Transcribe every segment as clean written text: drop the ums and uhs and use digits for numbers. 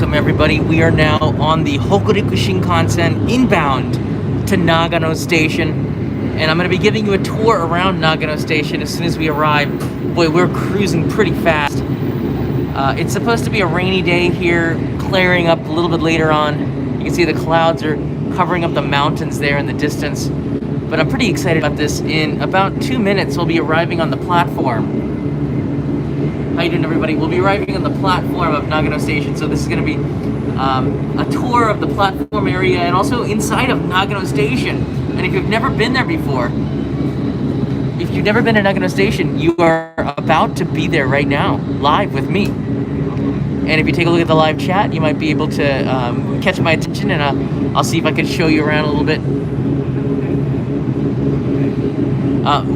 welcome everybody. We are now on the Hokuriku Shinkansen inbound to Nagano Station. And I'm going to be giving you a tour around Nagano Station as soon as we arrive. Boy, we're cruising pretty fast. It's supposed to be a rainy day here, clearing up a little bit later on. You can see the clouds are covering up the mountains there in the distance. But I'm pretty excited about this. In about 2 minutes, we'll be arriving on the platform. How you doing, everybody? We'll be arriving on the platform of Nagano Station. So this is going to be a tour of the platform area and also inside of Nagano Station. And if you've never been there before, if you've never been to Nagano Station, you are about to be there right now, live with me. And if you take a look at the live chat, you might be able to catch my attention, and I'll see if I can show you around a little bit.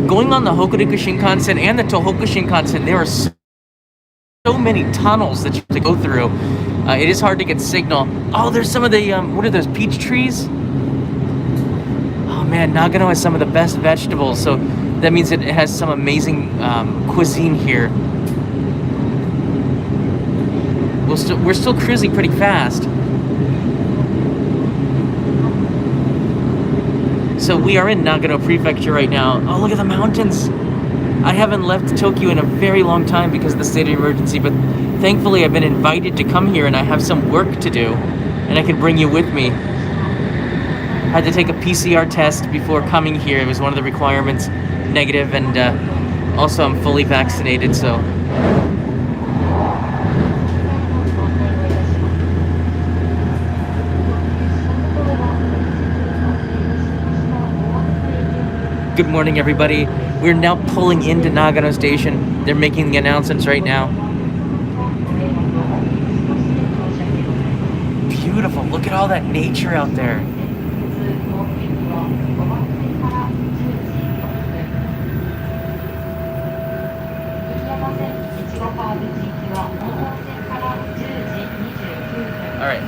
Going on the Hokuriku Shinkansen and the Tohoku Shinkansen, there are so many tunnels that you have to go through. It is hard to get signal. Oh, there's some of the, what are those, peach trees? Oh man, Nagano has some of the best vegetables, so that means it has some amazing cuisine here. We're still cruising pretty fast. So we are in Nagano Prefecture right now. Oh, look at the mountains. I haven't left Tokyo in a very long time because of the state of emergency, but thankfully I've been invited to come here and I have some work to do, and I can bring you with me. I had to take a PCR test before coming here. It was one of the requirements, negative, and also I'm fully vaccinated, so. Good morning, everybody. We're now pulling into Nagano Station. They're making the announcements right now. Beautiful. Look at all that nature out there. All right.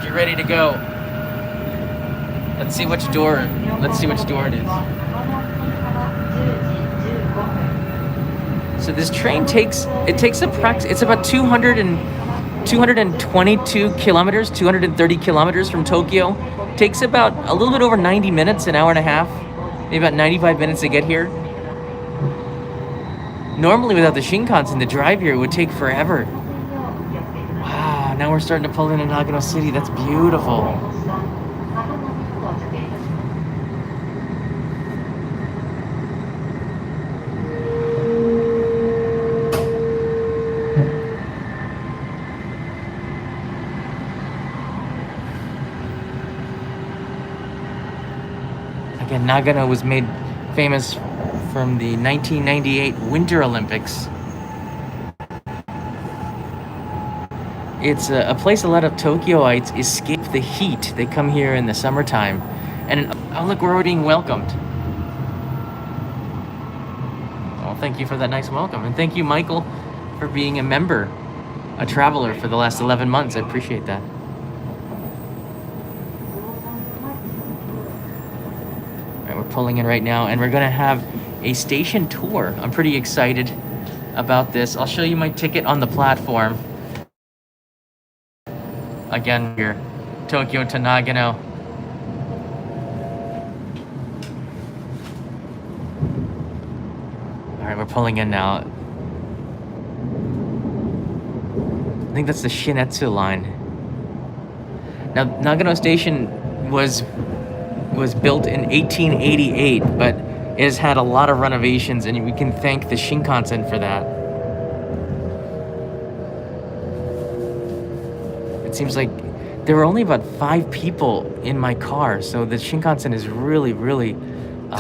Get ready to go. Let's see which door it is. So this train takes it's about 222 kilometers, 230 kilometers from Tokyo. Takes about a little bit over 90 minutes, an hour and a half, maybe about 95 minutes to get here. Normally without the Shinkansen, the drive here would take forever. Wow, now we're starting to pull into Nagano City. That's beautiful. Again, Nagano was made famous from the 1998 Winter Olympics. It's a place a lot of Tokyoites escape the heat. They come here in the summertime. And oh look, we're already being welcomed. Well, thank you for that nice welcome. And thank you, Michael, for being a member, a traveler for the last 11 months. I appreciate that. We're pulling in right now, and we're gonna have a station tour. I'm pretty excited about this. I'll show you my ticket on the platform. Again, here, Tokyo to Nagano. All right, we're pulling in now. I think that's the Shinetsu line. Now, Nagano Station was built in 1888, but it has had a lot of renovations, and we can thank the Shinkansen for that. It seems like there were only about 5 people in my car, so the Shinkansen is really, really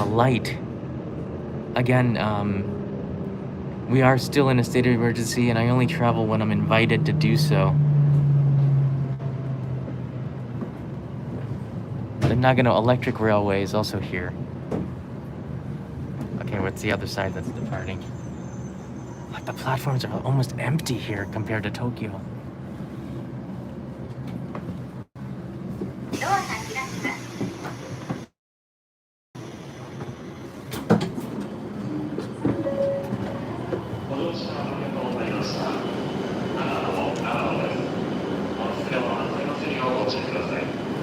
light. Again, we are still in a state of emergency, and I only travel when I'm invited to do so. The Nagano Electric Railway is also here. Okay, what's the other side that's departing? Like, the platforms are almost empty here compared to Tokyo.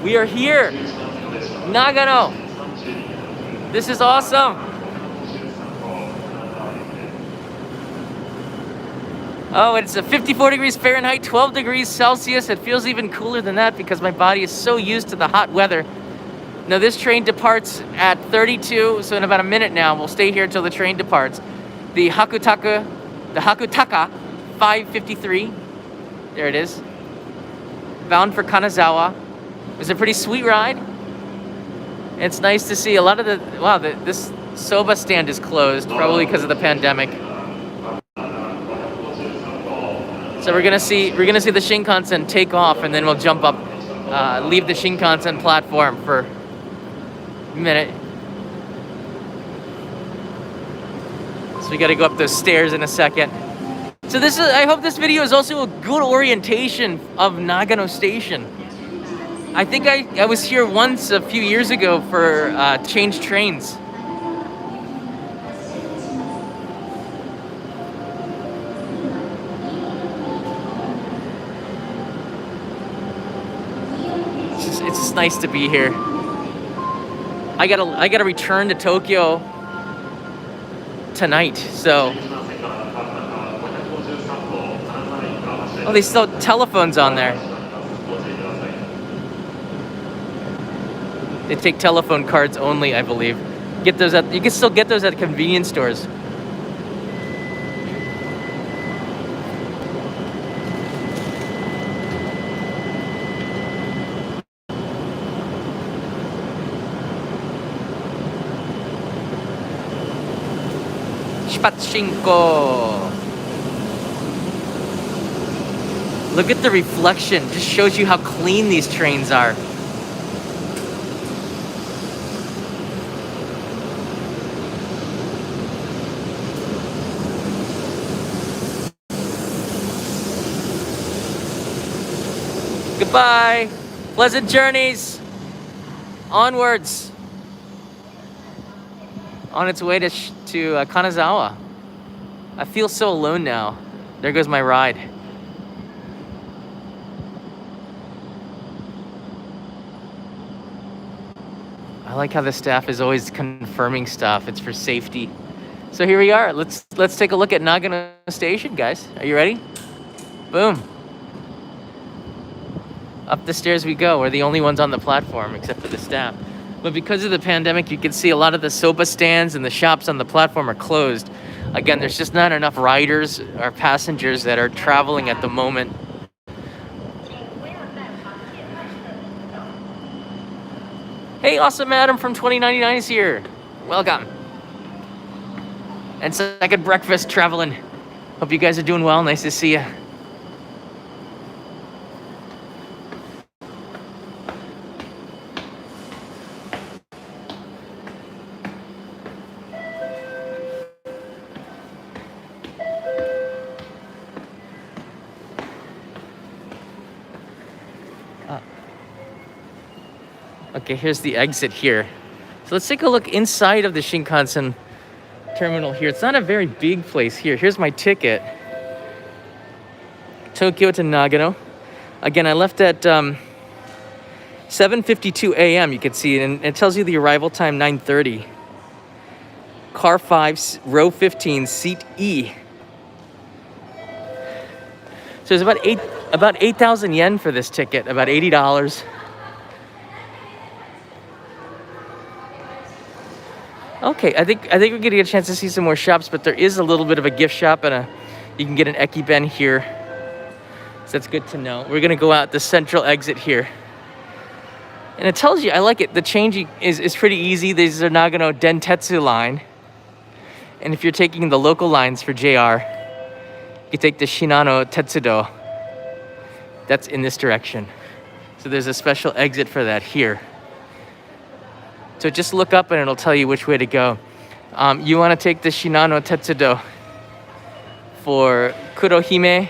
We are here. Nagano. This is awesome. Oh, it's 54 degrees Fahrenheit, 12 degrees Celsius. It feels even cooler than that because my body is so used to the hot weather. Now this train departs at 32, so in about a minute now, we'll stay here until the train departs. The Hakutaka 553, there it is, bound for Kanazawa. It was a pretty sweet ride. It's nice to see a lot of this soba stand is closed, probably because of the pandemic. So we're gonna see the Shinkansen take off, and then we'll jump up, leave the Shinkansen platform for a minute. So we gotta go up those stairs in a second. So I hope this video is also a good orientation of Nagano Station. I think I was here once a few years ago for change trains. It's just nice to be here. I gotta return to Tokyo tonight, so. Oh, they still have telephones on there. They take telephone cards only, I believe. You can still get those at convenience stores. Shipatsuhinko. Look at the reflection. Just shows you how clean these trains are. Goodbye. Pleasant journeys. Onwards. On its way to Kanazawa. I feel so alone now. There goes my ride. I like how the staff is always confirming stuff. It's for safety. So here we are. Let's take a look at Nagano Station, guys. Are you ready? Boom. Up the stairs we go. We're the only ones on the platform except for the staff. But because of the pandemic, you can see a lot of the soba stands and the shops on the platform are closed. Again, there's just not enough riders or passengers that are traveling at the moment. Hey, awesome Adam from 2099 is here. Welcome. And second breakfast traveling. Hope you guys are doing well. Nice to see you. Okay, here's the exit here. So let's take a look inside of the Shinkansen terminal here. It's not a very big place here. Here's my ticket. Tokyo to Nagano. Again, I left at 7:52 a.m. You can see it, and it tells you the arrival time 9:30. Car 5, row 15, seat E. So it's about 8,000 yen for this ticket, about $80. Okay, I think we're gonna get a chance to see some more shops, but there is a little bit of a gift shop and you can get an ekiben here. So that's good to know. We're gonna go out the central exit here. And it tells you, I like it, the changing is pretty easy. These are Nagano Dentetsu line. And if you're taking the local lines for JR, you take the Shinano Tetsudo. That's in this direction. So there's a special exit for that here. So just look up and it'll tell you which way to go. You want to take the Shinano Tetsudo for Kurohime,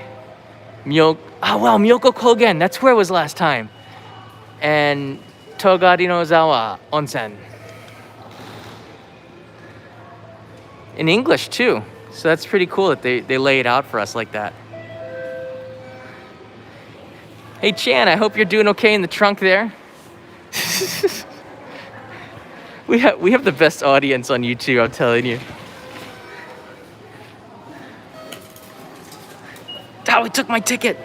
Myoko Kogen. That's where it was last time. And Togarinozawa Onsen. In English too. So that's pretty cool that they lay it out for us like that. Hey Chan, I hope you're doing okay in the trunk there. We have the best audience on YouTube, I'm telling you. Oh, he took my ticket.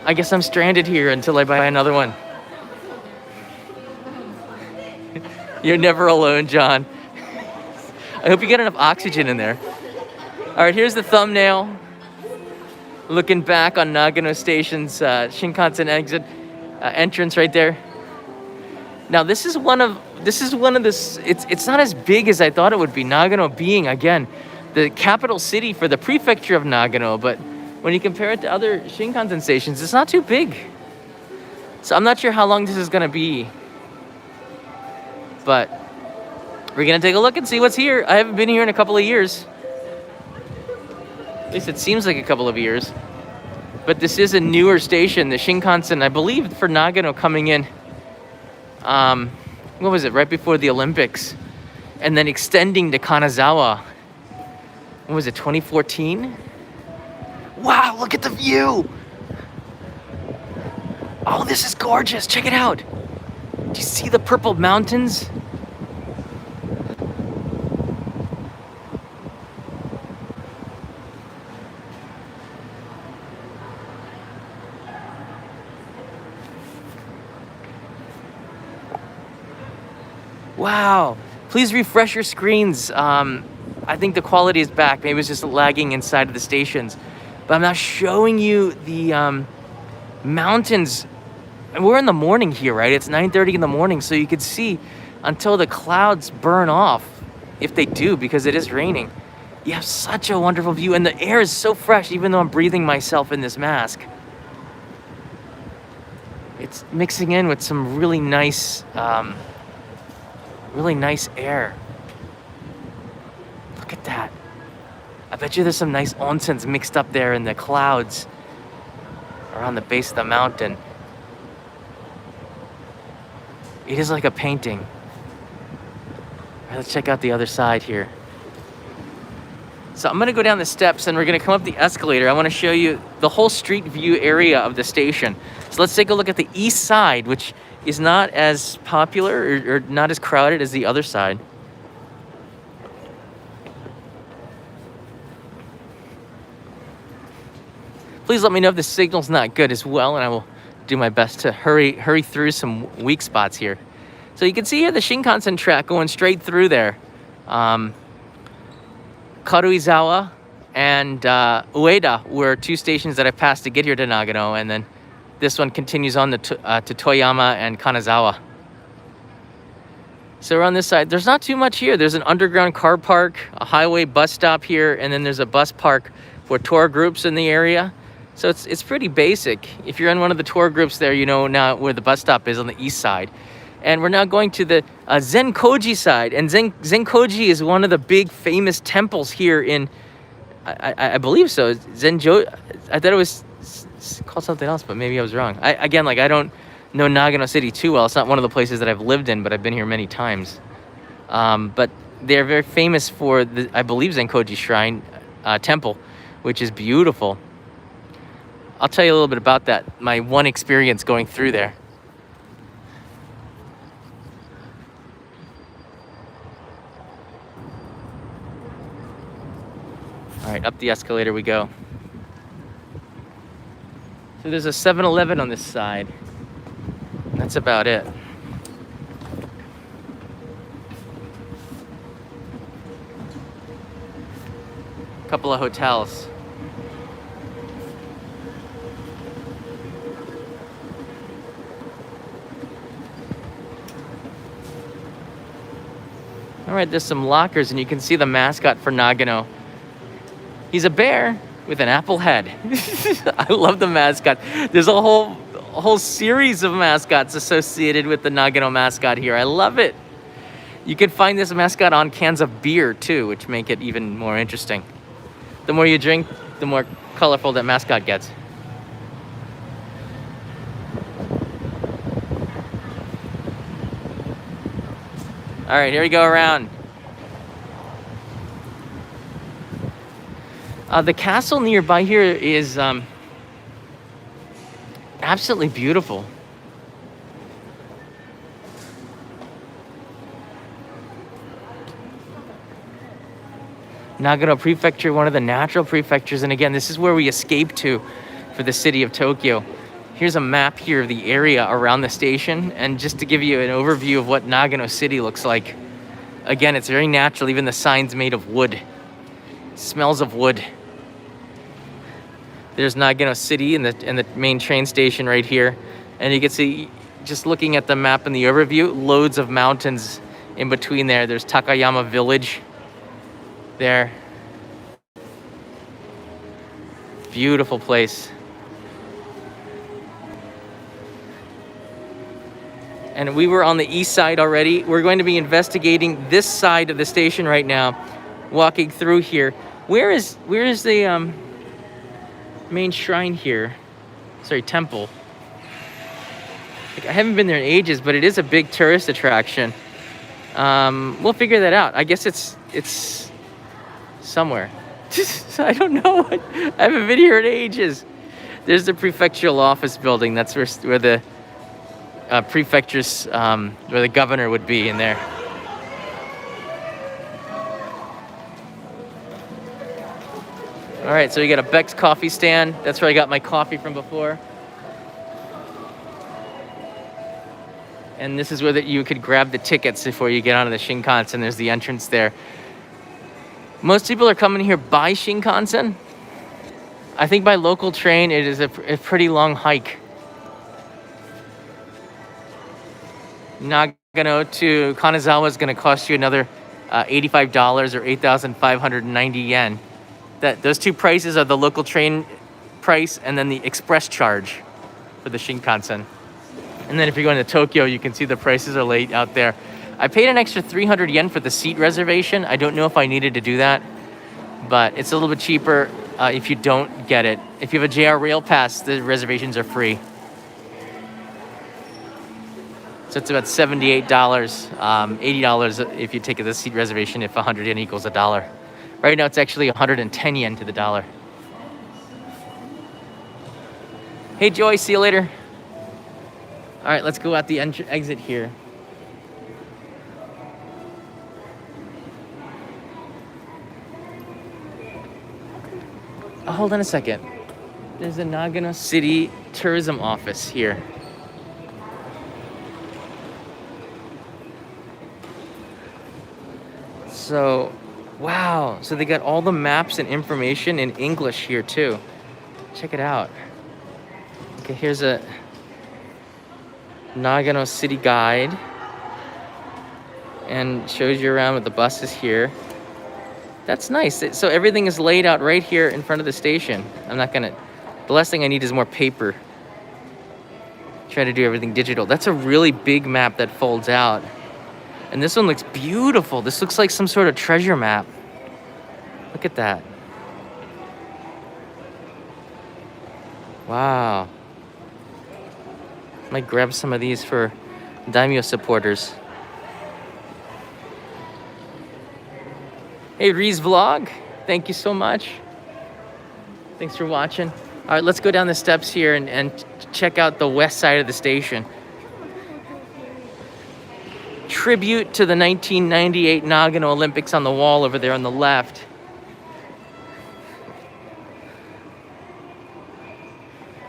I guess I'm stranded here until I buy another one. You're never alone, John. I hope you get enough oxygen in there. All right, here's the thumbnail. Looking back on Nagano Station's Shinkansen exit entrance right there. Now this is one of the. It's not as big as I thought it would be. Nagano being again the capital city for the prefecture of Nagano, but when you compare it to other Shinkansen stations, it's not too big. So I'm not sure how long this is gonna be, but we're gonna take a look and see what's here. I haven't been here in a couple of years. At least it seems like a couple of years. But this is a newer station, the Shinkansen, I believe, for Nagano coming in. What was it? Right before the Olympics, and then extending to Kanazawa. What was it? 2014. Wow! Look at the view. Oh, this is gorgeous. Check it out. Do you see the purple mountains? Wow. Please refresh your screens. I think the quality is back. Maybe it's just lagging inside of the stations. But I'm now showing you the mountains. And we're in the morning here, right? It's 9:30 in the morning, so you could see until the clouds burn off, if they do, because it is raining. You have such a wonderful view, and the air is so fresh, even though I'm breathing myself in this mask. It's mixing in with some really nice air. Look at that. I bet you there's some nice onsens mixed up there in the clouds around the base of the mountain. It is like a painting. All right, let's check out the other side here. So I'm gonna go down the steps and we're gonna come up the escalator. I wanna show you the whole street view area of the station. So let's take a look at the east side, which is not as popular or not as crowded as the other side. Please let me know if the signal's not good as well, and I will do my best to hurry through some weak spots here. So you can see here the Shinkansen track going straight through there. Karuizawa and Ueda were two stations that I passed to get here to Nagano, and then this one continues on to Toyama and Kanazawa. So we're on this side. There's not too much here. There's an underground car park, a highway bus stop here, and then there's a bus park for tour groups in the area. So it's pretty basic. If you're in one of the tour groups there, you know now where the bus stop is on the east side. And we're now going to the Zenkoji side. And Zenkoji is one of the big famous temples here in, I believe so. I thought it was called something else, but maybe I was wrong. I don't know Nagano City too well. It's not one of the places that I've lived in, but I've been here many times. But they're very famous for the, I believe, Zenkoji Shrine temple, which is beautiful. I'll tell you a little bit about that, my one experience going through there. All right, up the escalator we go. So there's a 7-Eleven on this side. And that's about it. A couple of hotels. All right, there's some lockers, and you can see the mascot for Nagano. He's a bear with an apple head. I love the mascot. There's a whole series of mascots associated with the Nagano mascot here. I love it. You can find this mascot on cans of beer too, which make it even more interesting. The more you drink, the more colorful that mascot gets. All right, here we go around. The castle nearby here is absolutely beautiful. Nagano Prefecture, one of the natural prefectures. And again, this is where we escaped to for the city of Tokyo. Here's a map here of the area around the station. And just to give you an overview of what Nagano City looks like. Again, it's very natural. Even the sign's made of wood. Smells of wood. There's Nagano City and the main train station right here. And you can see, just looking at the map and the overview, loads of mountains in between there. There's Takayama Village there. Beautiful place. And we were on the east side already. We're going to be investigating this side of the station right now, walking through here. Where is the main shrine here? Sorry, temple. Like, I haven't been there in ages, but it is a big tourist attraction. We'll figure that out. I guess it's somewhere. I don't know. I haven't been here in ages. There's the prefectural office building. That's where the prefecture's, where the governor would be in there. All right, so you got a Beck's coffee stand. That's where I got my coffee from before. And this is where you could grab the tickets before you get onto the Shinkansen. There's the entrance there. Most people are coming here by Shinkansen. I think by local train, it is a pretty long hike. Nagano to Kanazawa is going to cost you another $85 or 8,590 yen. Those two prices are the local train price and then the express charge for the Shinkansen. And then if you're going to Tokyo, you can see the prices are laid out there. I paid an extra 300 yen for the seat reservation. I don't know if I needed to do that, but it's a little bit cheaper if you don't get it. If you have a JR Rail Pass, the reservations are free. So it's about $78, $80 if you take the seat reservation, if 100 yen equals $1. Right now, it's actually 110 yen to the dollar. Hey, Joy, see you later. All right, let's go out the exit here. Oh, hold on a second. There's a Nagano City Tourism Office here. So, wow. So they got all the maps and information in English here too. Check it out. Okay, here's a Nagano City guide. And shows you around with the buses here. That's nice. So everything is laid out right here in front of the station. The last thing I need is more paper. Try to do everything digital. That's a really big map that folds out. And this one looks beautiful. This looks like some sort of treasure map. Look at that. Wow. Might grab some of these for Daimyo supporters. Hey, Ree's Vlog. Thank you so much. Thanks for watching. All right, let's go down the steps here and check out the west side of the station. Tribute to the 1998 Nagano Olympics on the wall over there on the left.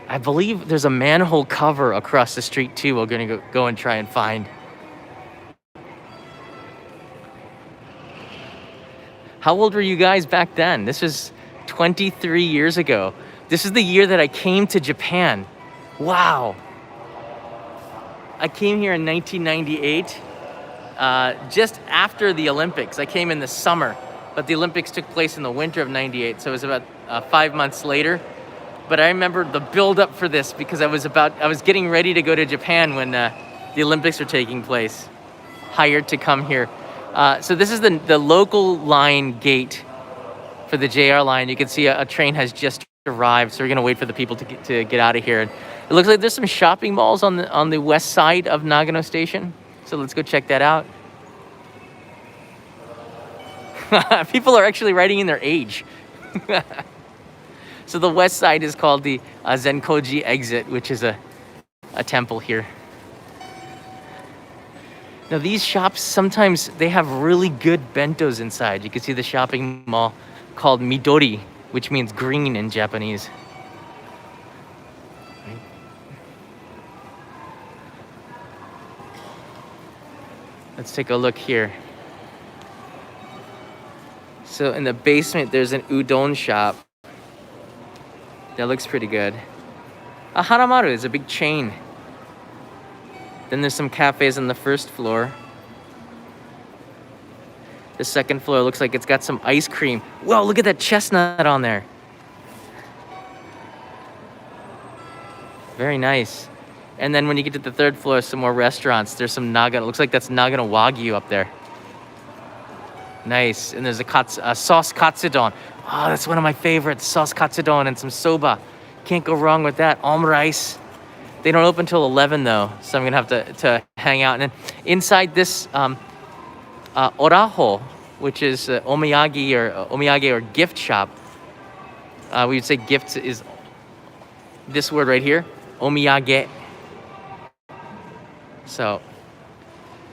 I believe there's a manhole cover across the street too. We're gonna go and try and find. How old were you guys back then? This was 23 years ago. This is the year that I came to Japan. Wow. I came here in 1998. Just after the Olympics. I came in the summer, but the Olympics took place in the winter of 98, so it was about 5 months later. But I remember the build-up for this because I was getting ready to go to Japan when the Olympics were taking place. Hired to come here. So this is the local line gate for the JR line. You can see a train has just arrived, so we're gonna wait for the people to get out of here. It looks like there's some shopping malls on the west side of Nagano Station. So let's go check that out. People are actually writing in their age. So the west side is called the Zenkoji exit, which is a temple here. Now these shops, sometimes they have really good bentos inside. You can see the shopping mall called Midori, which means green in Japanese. Let's take a look here. So in the basement, there's an udon shop. That looks pretty good. Haramaru is a big chain. Then there's some cafes on the first floor. The second floor looks like it's got some ice cream. Whoa, look at that chestnut on there. Very nice. And then when you get to the third floor, some more restaurants. There's some Nagano. Looks like that's Nagano Wagyu up there. Nice. And there's a sauce katsudon. Oh, that's one of my favorites. Sauce katsudon and some soba. Can't go wrong with that. Omrice. They don't open till 11 though, so I'm gonna have to hang out. And then inside this oraho, which is omiyage or gift shop, we would say gift is this word right here, omiyage. So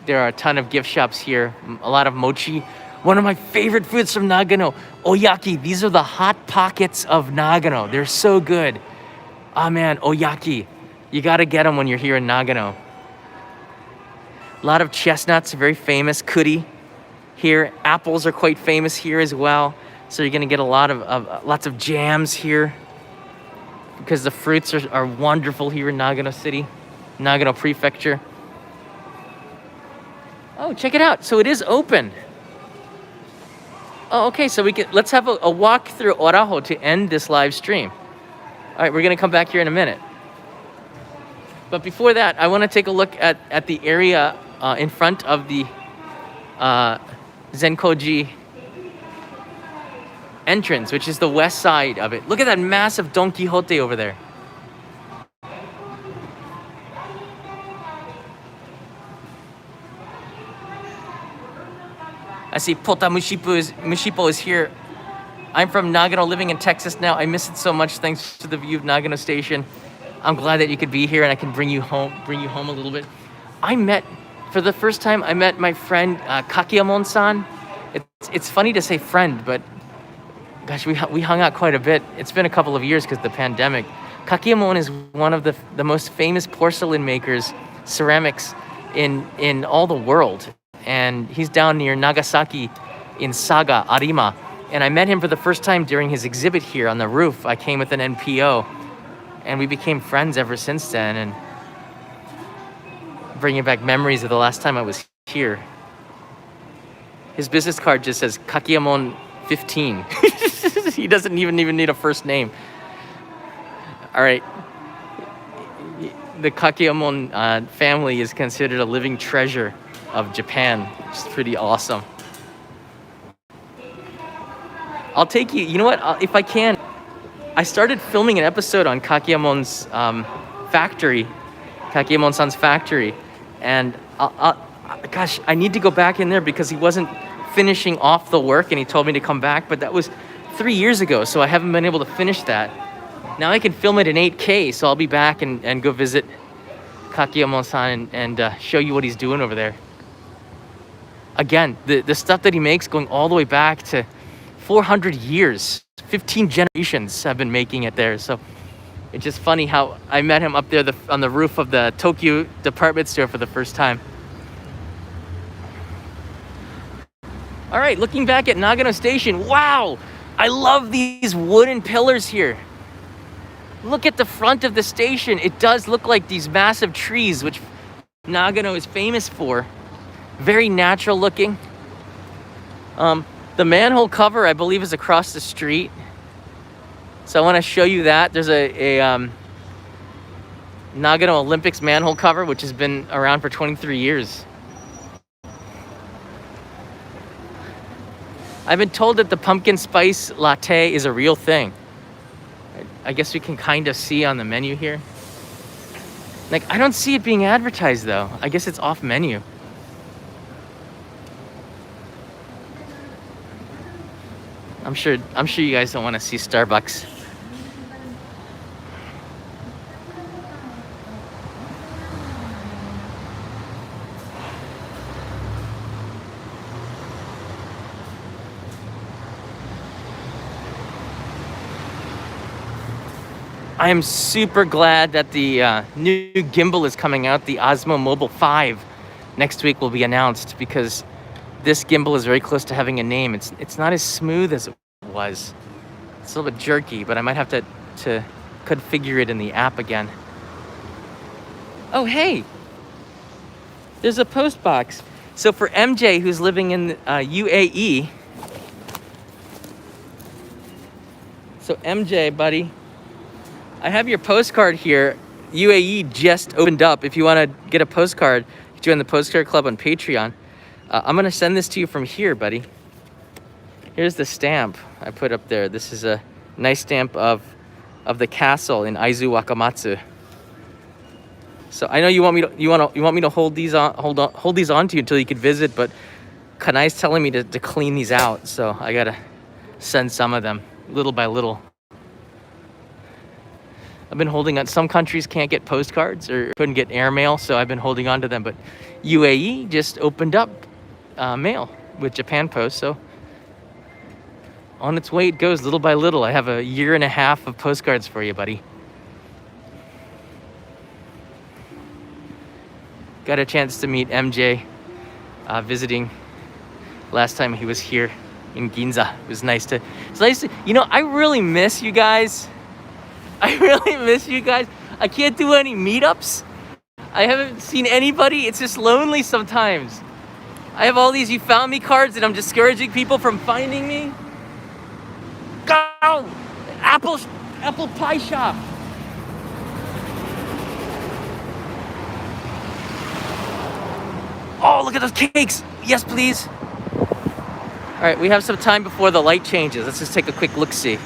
there are a ton of gift shops here. A lot of mochi. One of my favorite foods from Nagano, oyaki. These are the hot pockets of Nagano. They're so good. Ah man, oyaki. You gotta get them when you're here in Nagano. A lot of chestnuts, very famous. Kuri here. Apples are quite famous here as well. So you're gonna get a lot of lots of jams here because the fruits are wonderful here in Nagano City, Nagano Prefecture. Oh, check it out. So it is open. Oh, okay. So let's have a walk through Oraho to end this live stream. All right, we're gonna come back here in a minute. But before that, I want to take a look at the area in front of the Zenkoji entrance, which is the west side of it. Look at that massive Don Quixote over there. I see Pota Mushipo is here. I'm from Nagano, living in Texas now. I miss it so much thanks to the view of Nagano Station. I'm glad that you could be here and I can bring you home a little bit. For the first time, I met my friend Kakeyamon-san. It's funny to say friend, but gosh, we hung out quite a bit. It's been a couple of years because of the pandemic. Kakeyamon is one of the most famous porcelain makers, ceramics in all the world. And he's down near Nagasaki in Saga, Arima. And I met him for the first time during his exhibit here on the roof. I came with an NPO. And we became friends ever since then, and bringing back memories of the last time I was here. His business card just says Kakeyamon 15. He doesn't even need a first name. All right. The Kakeyamon family is considered a living treasure of Japan. It's pretty awesome. I'll take you. You know what? If I can. I started filming an episode on Kakeyamon's factory, Kakeyamon-san's factory, and gosh, I need to go back in there because he wasn't finishing off the work and he told me to come back, but that was 3 years ago, so I haven't been able to finish that. Now I can film it in 8K, so I'll be back and go visit Kakeyamon-san and show you what he's doing over there. Again, the stuff that he makes going all the way back to 400 years. 15 generations have been making it there. So it's just funny how I met him up there on the roof of the Tokyo department store for the first time. All right, looking back at Nagano Station. Wow, I love these wooden pillars here. Look at the front of the station. It does look like these massive trees, which Nagano is famous for. Very natural looking. The manhole cover, I believe, is across the street. So I want to show you that. There's a Nagano Olympics manhole cover, which has been around for 23 years. I've been told that the pumpkin spice latte is a real thing. I guess we can kind of see on the menu here. Like, I don't see it being advertised though. I guess it's off menu. I'm sure you guys don't want to see Starbucks. I am super glad that the new gimbal is coming out. The Osmo Mobile 5 next week will be announced, because this gimbal is very close to having a name. It's not as smooth as it was. It's a little bit jerky, but I might have to configure it in the app again. Oh, hey, there's a post box. So for MJ, who's living in UAE, so MJ, buddy, I have your postcard here. UAE just opened up. If you want to get a postcard, join the Postcard Club on Patreon. I'm going to send this to you from here, buddy. Here's the stamp I put up there. This is a nice stamp of the castle in Aizu Wakamatsu. So I know you want me to hold these on to you until you can visit, but Kanai's telling me to clean these out, so I gotta send some of them little by little. I've been holding on. Some countries can't get postcards or couldn't get airmail, so I've been holding on to them. But UAE just opened up mail with Japan Post, so on its way it goes little by little. I have a year and a half of postcards for you, buddy. Got a chance to meet MJ visiting last time he was here in Ginza. It's nice to, you know, I really miss you guys. I really miss you guys. I can't do any meetups. I haven't seen anybody. It's just lonely sometimes. I have all these "you found me" cards, and I'm discouraging people from finding me. Go! Apple pie shop. Oh, look at those cakes. Yes, please. All right, we have some time before the light changes. Let's just take a quick look-see.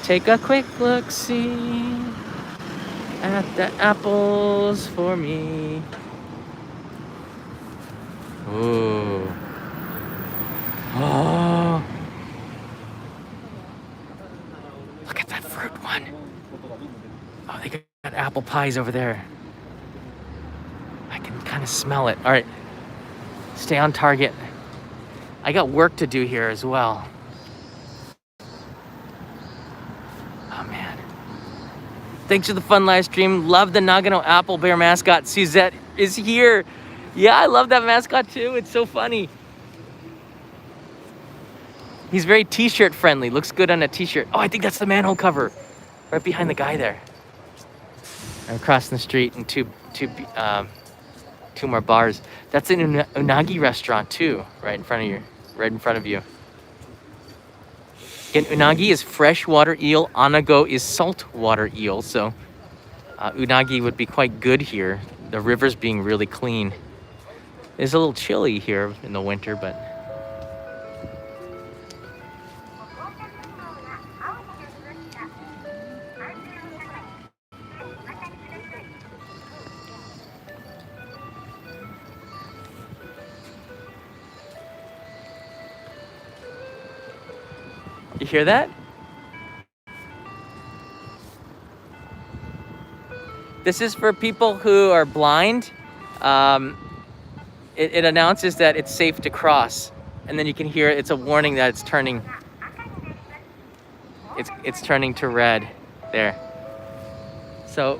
Take a quick look-see at the apples for me. Ooh. Oh. Look at that fruit one. Oh, they got apple pies over there. I can kind of smell it. All right. Stay on target. I got work to do here as well. Oh, man. Thanks for the fun live stream. Love the Nagano Apple Bear mascot. Suzette is here. Yeah, I love that mascot too. It's so funny. He's very t-shirt friendly. Looks good on a t-shirt. Oh, I think that's the manhole cover. Right behind the guy there. I'm crossing the street and two more bars. That's an unagi restaurant too, right in front of you. Again, unagi is freshwater eel. Anago is saltwater eel. So unagi would be quite good here. The river's being really clean. It's a little chilly here in the winter, but you hear that? This is for people who are blind. It announces that it's safe to cross, and then you can hear it's a warning that it's turning to red there. So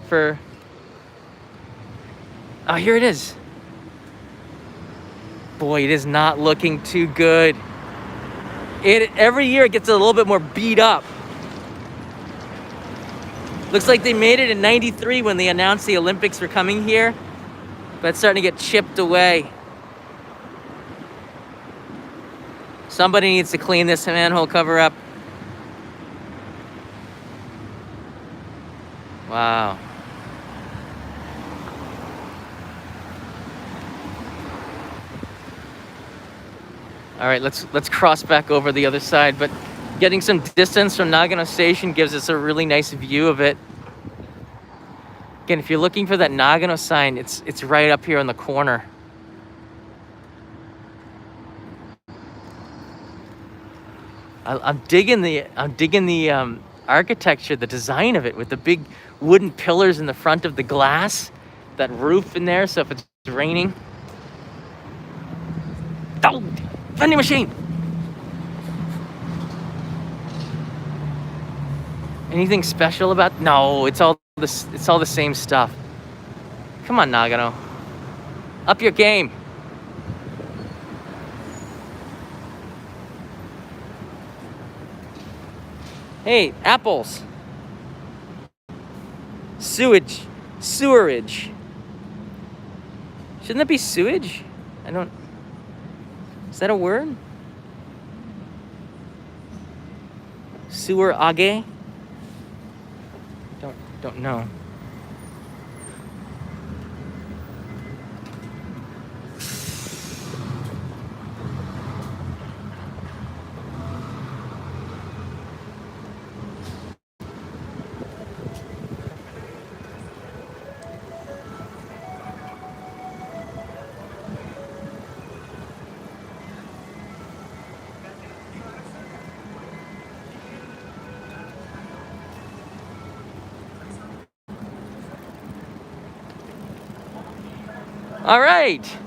oh, here it is. Boy, it is not looking too good. Every year it gets a little bit more beat up. Looks like they made it in '93 when they announced the Olympics were coming here, but it's starting to get chipped away. Somebody needs to clean this manhole cover up. Wow. All right, let's cross back over the other side, but getting some distance from Nagano Station gives us a really nice view of it. Again, if you're looking for that Nagano sign, it's right up here in the corner. I'm digging the architecture, the design of it, with the big wooden pillars in the front of the glass, that roof in there, so if it's raining. Oh, vending machine. Anything special about? No, it's all this. It's all the same stuff. Come on, Nagano. Up your game. Hey, apples. Sewage. Sewerage. Shouldn't that be sewage? I don't... Is that a word? Sewerage? Don't know. All right.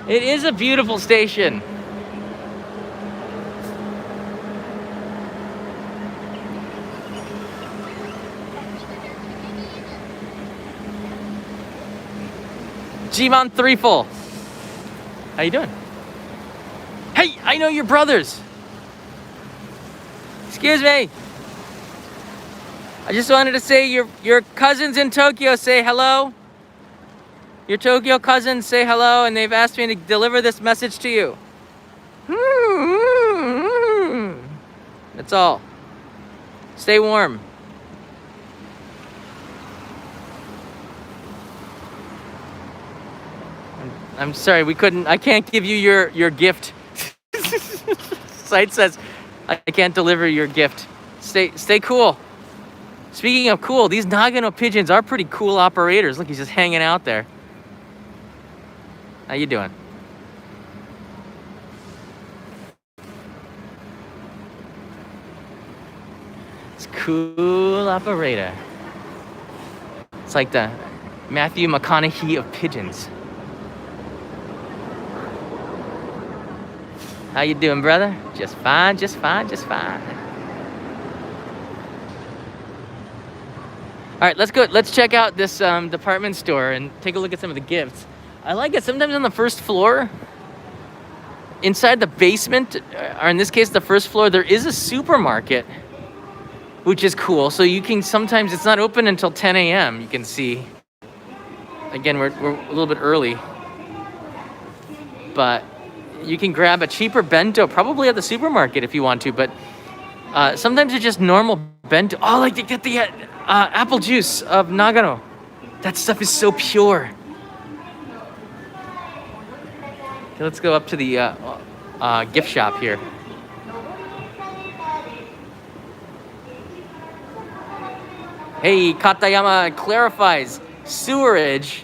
It is a beautiful station. G-Man Threefold. How you doing? Hey, I know your brothers. Excuse me. I just wanted to say your cousins in Tokyo say hello. Your Tokyo cousins say hello, and they've asked me to deliver this message to you. That's all. Stay warm. I'm sorry, I can't give you your gift. Site says I can't deliver your gift. Stay cool. Speaking of cool, these Nagano pigeons are pretty cool operators. Look, he's just hanging out there. How you doing? It's cool operator. It's like the Matthew McConaughey of pigeons. How you doing, brother? Just fine, just fine, just fine. All right, let's go. Let's check out this department store and take a look at some of the gifts. I like it. Sometimes on the first floor, inside the basement, or in this case, the first floor, there is a supermarket, which is cool. So you can sometimes, it's not open until 10 a.m. You can see. Again, we're a little bit early, but you can grab a cheaper bento, probably at the supermarket if you want to. But sometimes it's just normal bento. Oh, like to get the apple juice of Nagano. That stuff is so pure. Okay, let's go up to the gift shop here. Hey, Katayama clarifies sewerage,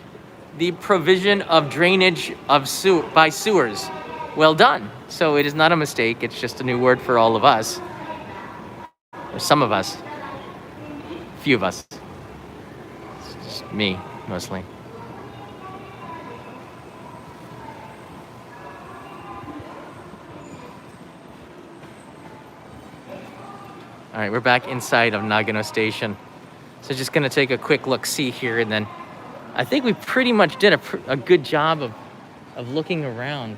the provision of drainage of by sewers. Well done. So it is not a mistake. It's just a new word for all of us. Or some of us. Few of us. It's just me, mostly. All right, we're back inside of Nagano Station. So just gonna take a quick look-see here, and then I think we pretty much did a good job of looking around.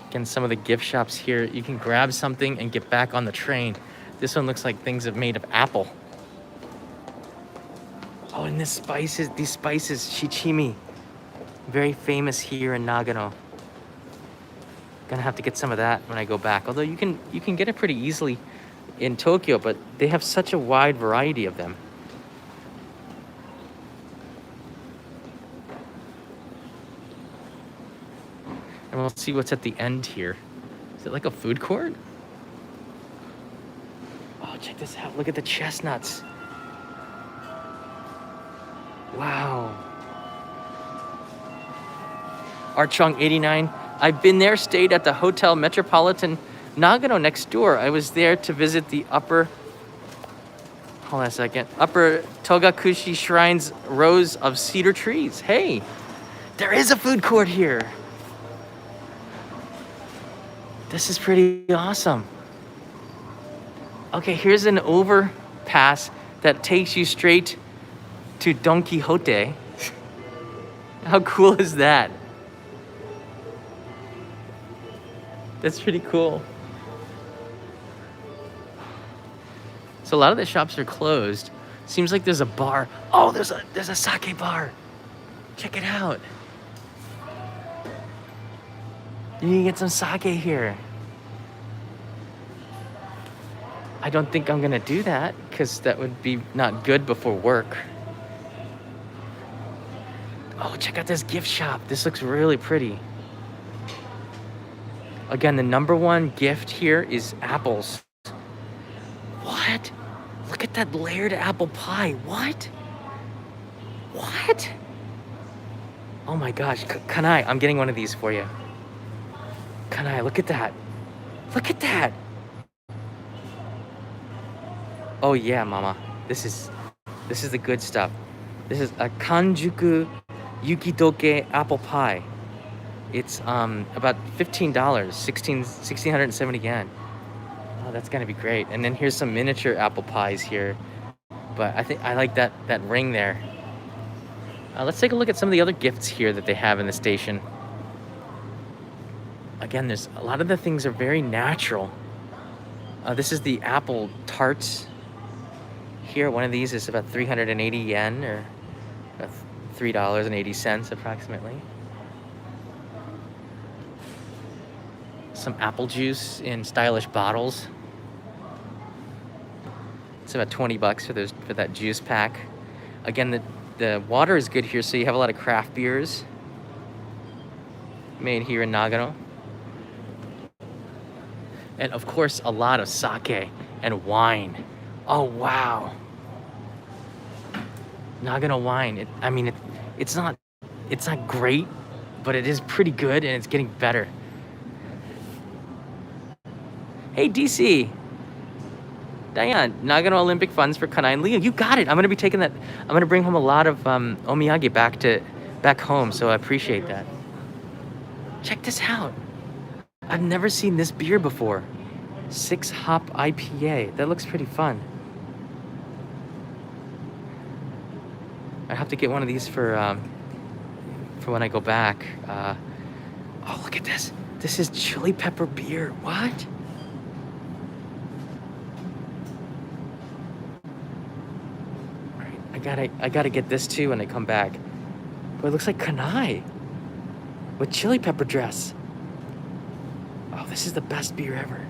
Again, some of the gift shops here, you can grab something and get back on the train. This one looks like things are made of apple. Oh, and these spices, shichimi, very famous here in Nagano. Gonna have to get some of that when I go back. Although you can get it pretty easily in Tokyo, but they have such a wide variety of them. And we'll see what's at the end here. Is it like a food court? Oh, check this out. Look at the chestnuts. Wow. Archong 89. I've been there, stayed at the Hotel Metropolitan Nagano next door. I was there to visit the upper Togakushi Shrine's rows of cedar trees. Hey, there is a food court here. This is pretty awesome. Okay, here's an overpass that takes you straight to Don Quixote. How cool is that? That's pretty cool. So a lot of the shops are closed. Seems like there's a bar. Oh, there's a sake bar. Check it out. You can get some sake here. I don't think I'm gonna do that because that would be not good before work. Oh, check out this gift shop. This looks really pretty. Again, the #1 gift here is apples. What? Look at that layered apple pie. What? What? Oh my gosh. Kanai, I'm getting one of these for you. Kanai, look at that. Look at that. Oh yeah, mama. This is the good stuff. This is a Kanjuku Yukidoke apple pie. It's about $15, 1670 yen. Oh, that's gonna be great. And then here's some miniature apple pies here. But I think I like that ring there. Let's take a look at some of the other gifts here that they have in the station. Again, there's a lot of the things are very natural. This is the apple tarts. Here, one of these is about 380 yen, or $3.80 approximately. Some apple juice in stylish bottles. It's about 20 bucks for that juice pack. Again, the water is good here, so you have a lot of craft beers made here in Nagano. And of course, a lot of sake and wine. Oh wow. Nagano wine. It's not great, but it is pretty good and it's getting better. Hey DC, Diane, Nagano Olympic funds for Kanai and Leo. You got it. I'm gonna be taking that. I'm gonna bring home a lot of omiyage back home. So I appreciate that. Check this out. I've never seen this beer before. 6-hop IPA. That looks pretty fun. I have to get one of these for when I go back. Oh, look at this. This is chili pepper beer. What? I gotta get this too when I come back. But it looks like Kanai with chili pepper dress. Oh, this is the best beer ever.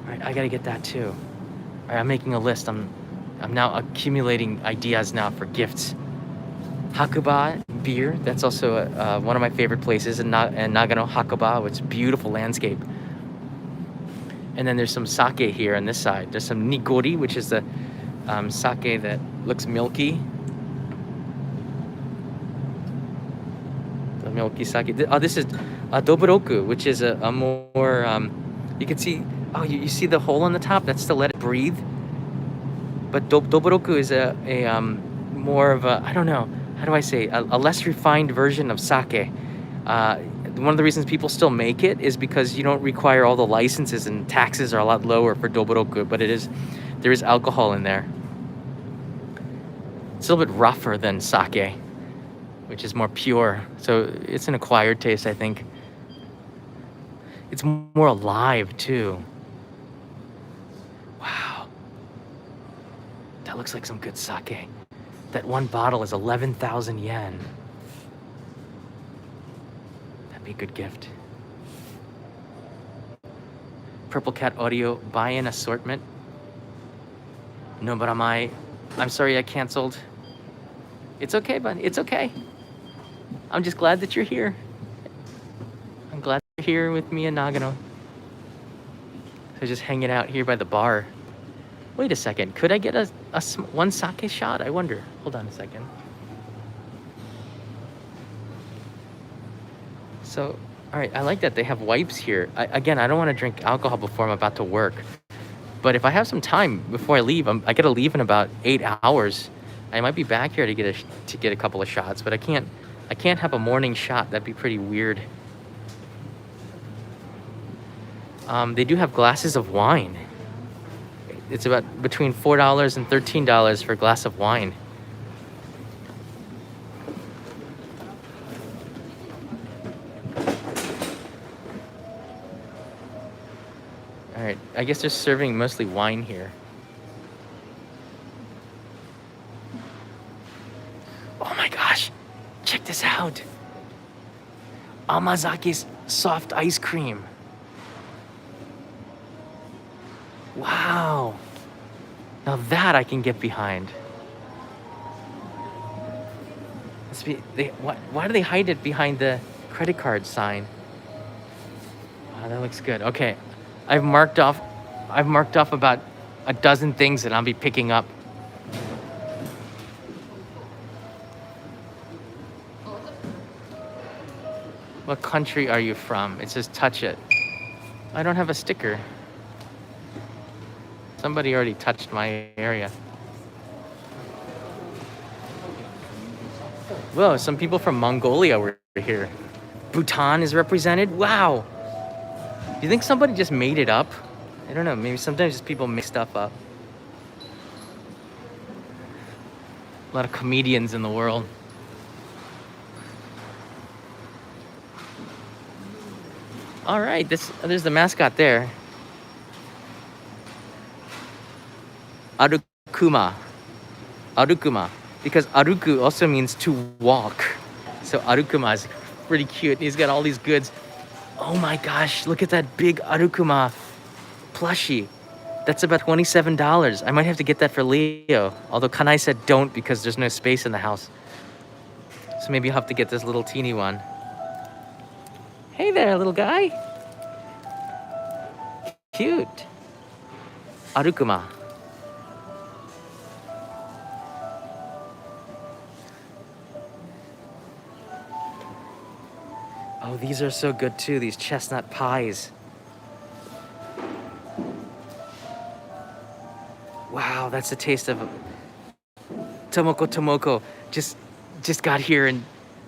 All right, I gotta get that too. All right, I'm making a list. I'm now accumulating ideas now for gifts. Hakuba beer. That's also one of my favorite places in Nagano. Hakuba, which is beautiful landscape. And then there's some sake here on this side. There's some nigori, which is the sake that looks milky. The milky sake. Oh, this is doboroku, which is a more, you can see, oh, you see the hole on the top? That's to let it breathe. But doboroku is a more of a, I don't know, how do I say, a less refined version of sake. One of the reasons people still make it is because you don't require all the licenses, and taxes are a lot lower for doboroku, but there is alcohol in there. It's a little bit rougher than sake, which is more pure. So it's an acquired taste, I think. It's more alive too. Wow. That looks like some good sake. That one bottle is 11,000 yen. That'd be a good gift. Purple Cat Audio, buy-in assortment. No, but I'm sorry I canceled. It's okay, bud. It's okay. I'm just glad that you're here. I'm glad you're here with me in Nagano. So just hanging out here by the bar. Wait a second. Could I get one sake shot? I wonder. Hold on a second. So, all right. I like that they have wipes here. Again, I don't want to drink alcohol before I'm about to work. But if I have some time before I leave, I gotta leave in about 8 hours. I might be back here to get a couple of shots, but I can't have a morning shot. That'd be pretty weird. They do have glasses of wine. It's about between $4 and $13 for a glass of wine. All right, I guess they're serving mostly wine here. Oh my gosh, check this out. Amazaki's soft ice cream. Wow. Now that I can get behind. Why do they hide it behind the credit card sign? Wow, that looks good. Okay, I've marked off about a dozen things that I'll be picking up. What country are you from? It says touch it. I don't have a sticker. Somebody already touched my area. Whoa, some people from Mongolia were here. Bhutan is represented. Wow. Do you think somebody just made it up? I don't know. Maybe sometimes just people make stuff up. A lot of comedians in the world. All right, there's the mascot there. Arukuma. Arukuma. Because aruku also means to walk. So Arukuma is pretty cute. He's got all these goods. Oh my gosh, look at that big Arukuma plushie. That's about $27. I might have to get that for Leo. Although Kanai said don't because there's no space in the house. So maybe I'll have to get this little teeny one. Hey there, little guy. Cute. Arukuma. Oh, these are so good too, these chestnut pies. Wow, that's the taste of Tomoko. Just got here, and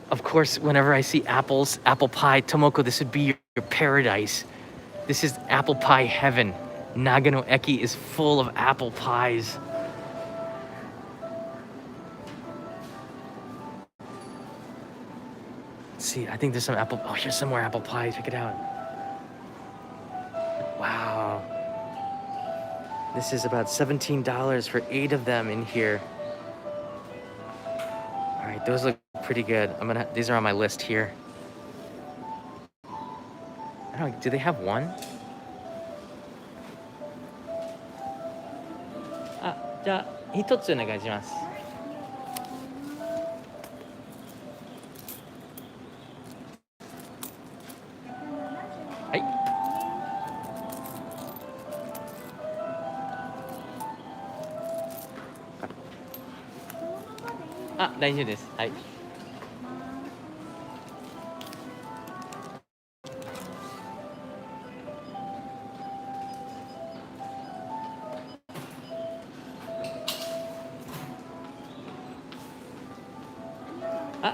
of course, whenever I see apple pie, Tomoko, this would be your paradise. This is apple pie heaven. Nagano Eki is full of apple pies. Let's see, I think there's some apple. Oh, here's some more apple pie. Check it out. Wow. This is about $17 for 8 of them in here. All right, those look pretty good. These are on my list here. I don't know, do they have one? Ah, じゃあ一つお願いします。はい。あ、大丈夫です。はい。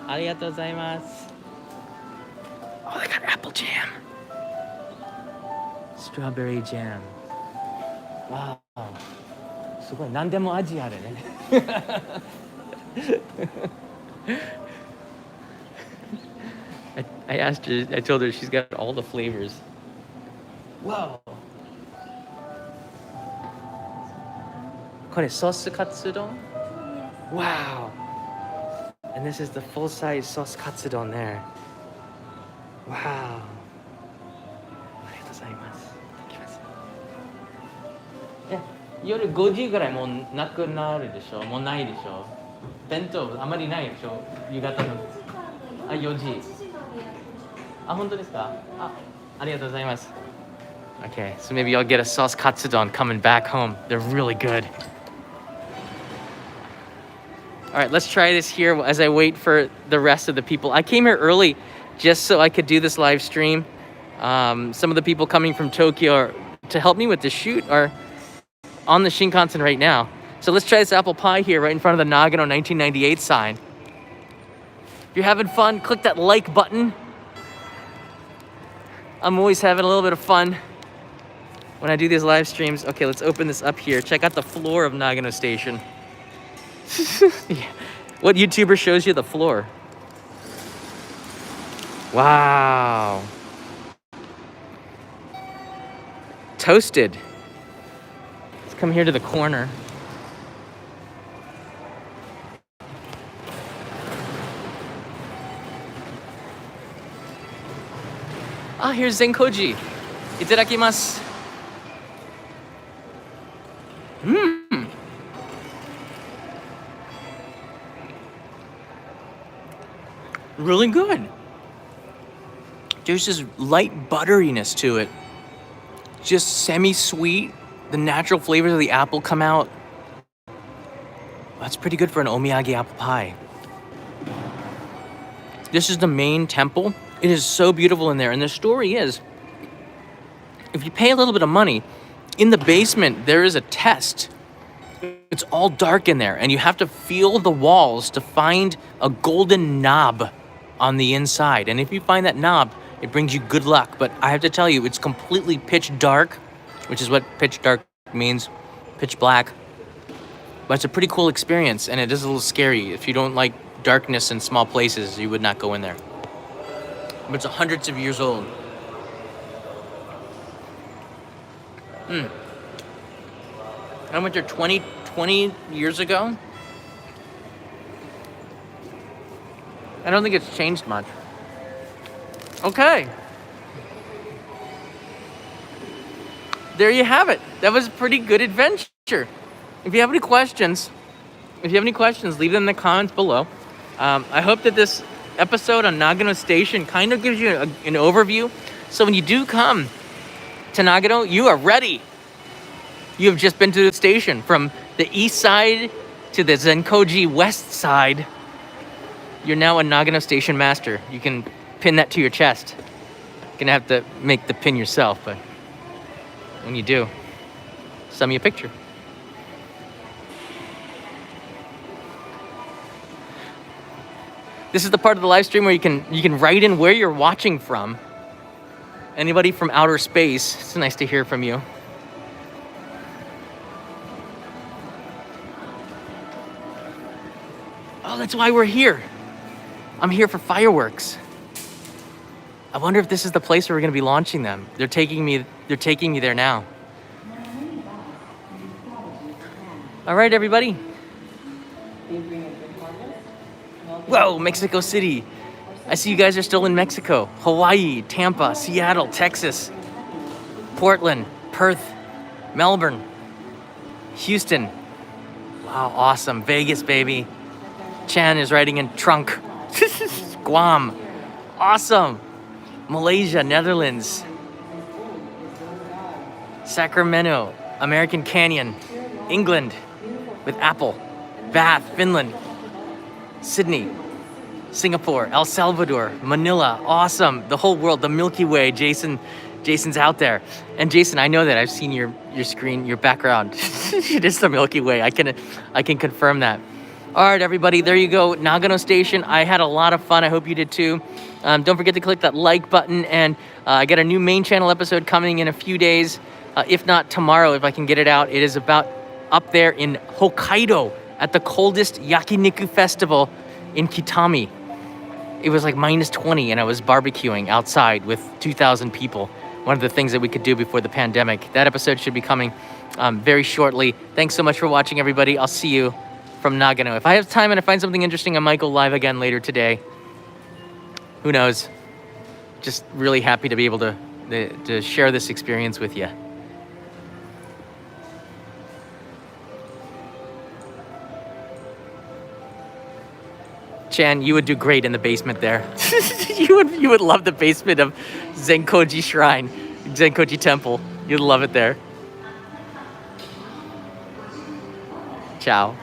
ありがとうございます。Oh, they got apple jam. Strawberry jam. Wow. すごい、何でも味あるね。I asked her, I told her she's got all the flavors. Whoa. これソースカツ丼? Wow. And this is the full-size sauce katsudon there. Wow. ありがとうございます。いただきます。夜5時ぐらいもうなくなるでしょ。もうないでしょ。弁当あまりないでしょ。夕方の。あ、4時。あ、本当ですか。ありがとうございます。Okay, so maybe I'll get a sauce katsudon coming back home. They're really good. All right, let's try this here as I wait for the rest of the people. I came here early just so I could do this live stream. Some of the people coming from Tokyo to help me with the shoot are on the Shinkansen right now. So let's try this apple pie here right in front of the Nagano 1998 sign. If you're having fun, click that like button. I'm always having a little bit of fun. when I do these live streams. Okay, let's open this up here. Check out the floor of Nagano Station. Yeah. What YouTuber shows you the floor? Wow. Toasted. Let's come here to the corner. Ah, here's Zenkoji. Itadakimasu. Really good. There's this light butteriness to it. Just semi-sweet. The natural flavors of the apple come out. That's pretty good for an omiyage apple pie. This is the main temple. It is so beautiful in there. And the story is, if you pay a little bit of money, in the basement, there is a test. It's all dark in there, and you have to feel the walls to find a golden knob on the inside. And if you find that knob, it brings you good luck. But I have to tell you, it's completely pitch dark, which is what pitch dark means, pitch black. But it's a pretty cool experience, and it is a little scary. If you don't like darkness in small places, you would not go in there. But it's hundreds of years old. I went there 20 years ago. I don't think it's changed much. Okay. There you have it. That was a pretty good adventure. If you have any questions, leave them in the comments below. I hope that this episode on Nagano Station kind of gives you an overview. So when you do come to Nagano, you are ready. You have just been to the station from the east side to the Zenkoji west side. You're now a Nagano Station master. You can pin that to your chest. You're gonna have to make the pin yourself, but when you do, send me a picture. This is the part of the live stream where you can write in where you're watching from. Anybody from outer space, it's nice to hear from you. Oh, that's why we're here. I'm here for fireworks. I wonder if this is the place where we're going to be launching them. They're taking me there now. All right, everybody. Whoa, Mexico City. I see you guys are still in Mexico. Hawaii, Tampa, Seattle, Texas, Portland, Perth, Melbourne, Houston. Wow, awesome. Vegas, baby. Chan is writing in trunk. Guam. Awesome. Malaysia, Netherlands. Sacramento, American Canyon, England with Apple. Bath, Finland. Sydney, Singapore, El Salvador, Manila. Awesome. The whole world, the Milky Way. Jason's out there. And Jason, I know that. I've seen your screen, your background. It is the Milky Way. I can confirm that. All right, everybody, there you go. Nagano Station. I had a lot of fun. I hope you did too. Don't forget to click that like button. And I got a new main channel episode coming in a few days. If not tomorrow, if I can get it out. It is about up there in Hokkaido at the coldest yakiniku festival in Kitami. It was like -20 and I was barbecuing outside with 2,000 people. One of the things that we could do before the pandemic. That episode should be coming very shortly. Thanks so much for watching, everybody. I'll see you from Nagano. If I have time and I find something interesting, I might go live again later today. Who knows? Just really happy to be able to share this experience with you. Chan, you would do great in the basement there. you would love the basement of Zenkoji Shrine, Zenkoji Temple. You'd love it there. Ciao.